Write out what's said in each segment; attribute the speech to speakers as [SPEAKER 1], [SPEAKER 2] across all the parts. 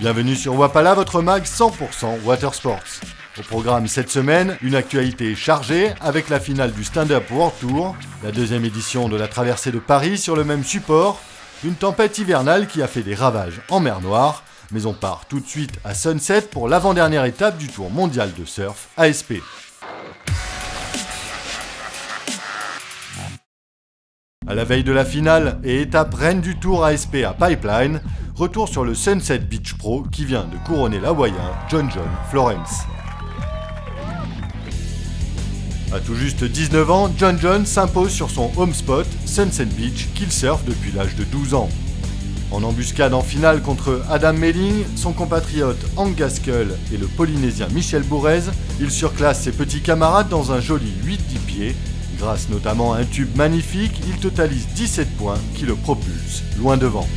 [SPEAKER 1] Bienvenue sur Wapala, votre mag 100% Watersports. Au programme cette semaine, une actualité chargée avec la finale du Stand-Up World Tour, la deuxième édition de la traversée de Paris sur le même support, une tempête hivernale qui a fait des ravages en mer Noire, mais on part tout de suite à Sunset pour l'avant-dernière étape du Tour mondial de surf ASP. À la veille de la finale et étape reine du Tour ASP à Pipeline, retour sur le Sunset Beach Pro qui vient de couronner l'Hawaïen John Florence. À tout juste 19 ans, John s'impose sur son home spot, Sunset Beach, qu'il surfe depuis l'âge de 12 ans. En embuscade en finale contre Adam Melling, son compatriote Hank Gaskell et le Polynésien Michel Bourez, il surclasse ses petits camarades dans un joli 8-10 pieds. Grâce notamment à un tube magnifique, il totalise 17 points qui le propulsent loin devant.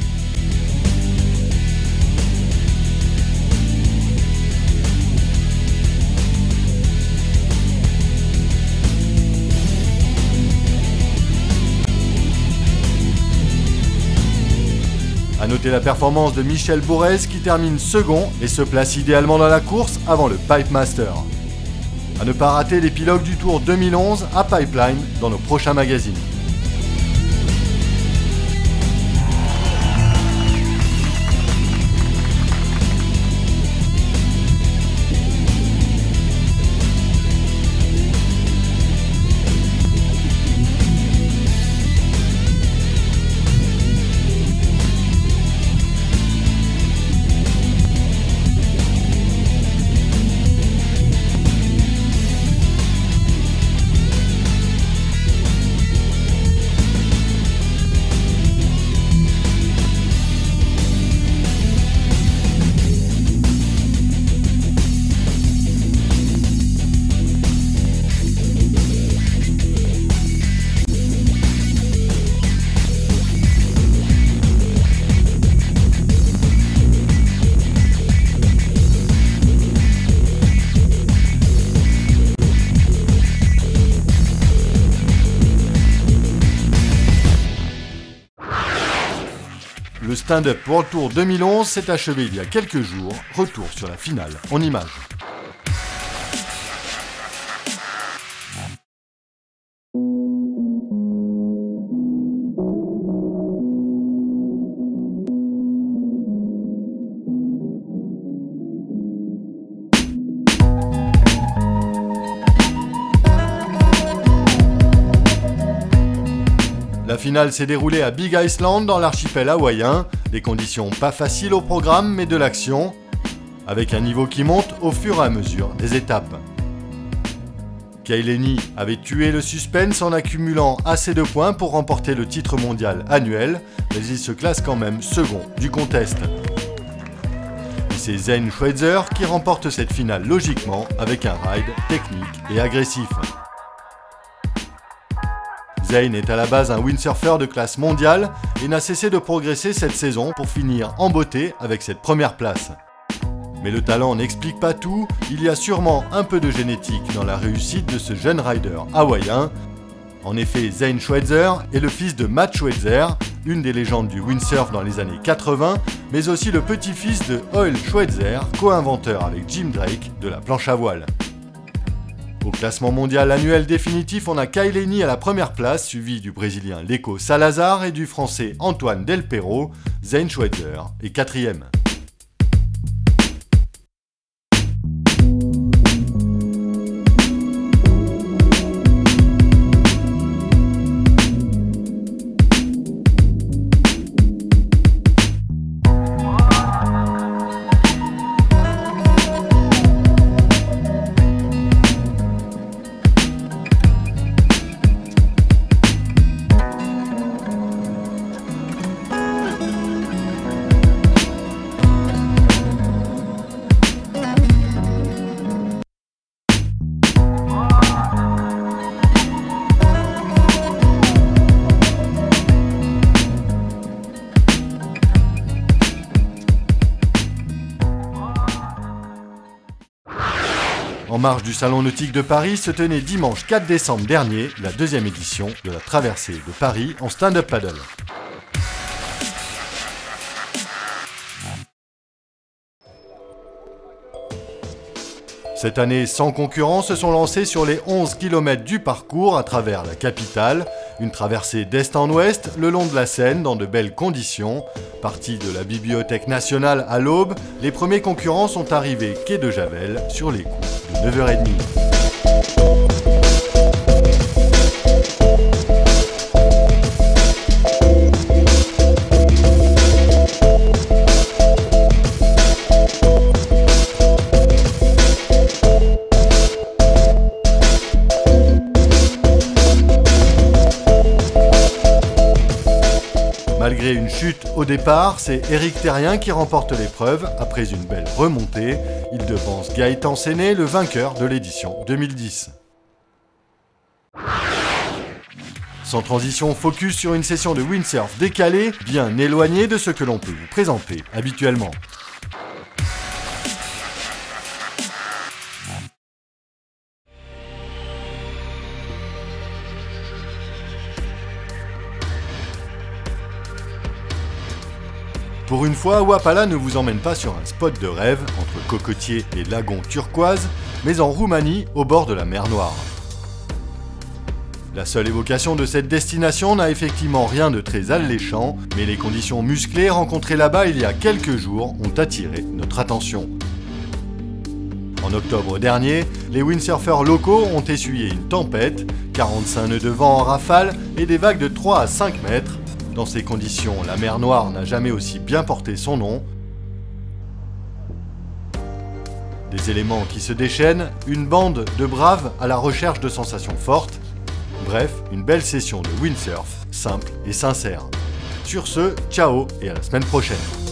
[SPEAKER 1] A noter la performance de Michel Bourez qui termine second et se place idéalement dans la course avant le Pipe Master. A ne pas rater l'épilogue du Tour 2011 à Pipeline dans nos prochains magazines. Le Stand-Up World Tour 2011 s'est achevé il y a quelques jours, retour sur la finale en images. La finale s'est déroulée à Big Island dans l'archipel hawaïen, des conditions pas faciles au programme mais de l'action, avec un niveau qui monte au fur et à mesure des étapes. Kai Lenny avait tué le suspense en accumulant assez de points pour remporter le titre mondial annuel, mais il se classe quand même second du contest. Et c'est Zane Schweitzer qui remporte cette finale logiquement avec un ride technique et agressif. Zane est à la base un windsurfer de classe mondiale et n'a cessé de progresser cette saison pour finir en beauté avec cette première place. Mais le talent n'explique pas tout, il y a sûrement un peu de génétique dans la réussite de ce jeune rider hawaïen. En effet, Zane Schweitzer est le fils de Matt Schweitzer, une des légendes du windsurf dans les années 80, mais aussi le petit-fils de Hoyle Schweitzer, co-inventeur avec Jim Drake de la planche à voile. Au classement mondial annuel définitif, on a Kai Lenny à la première place, suivi du Brésilien Leco Salazar et du Français Antoine Del Perro. Zane Schweitzer est quatrième. En marge du Salon Nautique de Paris se tenait dimanche 4 décembre dernier la deuxième édition de la traversée de Paris en stand-up paddle. Cette année, 100 concurrents se sont lancés sur les 11 km du parcours à travers la capitale. Une traversée d'est en ouest, le long de la Seine, dans de belles conditions. Partis de la Bibliothèque nationale à l'aube, les premiers concurrents sont arrivés quai de Javel sur les coups de 9h30. Malgré une chute au départ, c'est Éric Terrien qui remporte l'épreuve après une belle remontée. Il devance Gaëtan Séné, le vainqueur de l'édition 2010. Sans transition, focus sur une session de windsurf décalée, bien éloignée de ce que l'on peut vous présenter habituellement. Pour une fois, Wapala ne vous emmène pas sur un spot de rêve entre cocotiers et lagons turquoise, mais en Roumanie, au bord de la mer Noire. La seule évocation de cette destination n'a effectivement rien de très alléchant, mais les conditions musclées rencontrées là-bas il y a quelques jours ont attiré notre attention. En octobre dernier, les windsurfers locaux ont essuyé une tempête, 45 nœuds de vent en rafale et des vagues de 3 à 5 mètres. Dans ces conditions, la mer Noire n'a jamais aussi bien porté son nom. Des éléments qui se déchaînent, une bande de braves à la recherche de sensations fortes. Bref, une belle session de windsurf, simple et sincère. Sur ce, ciao et à la semaine prochaine.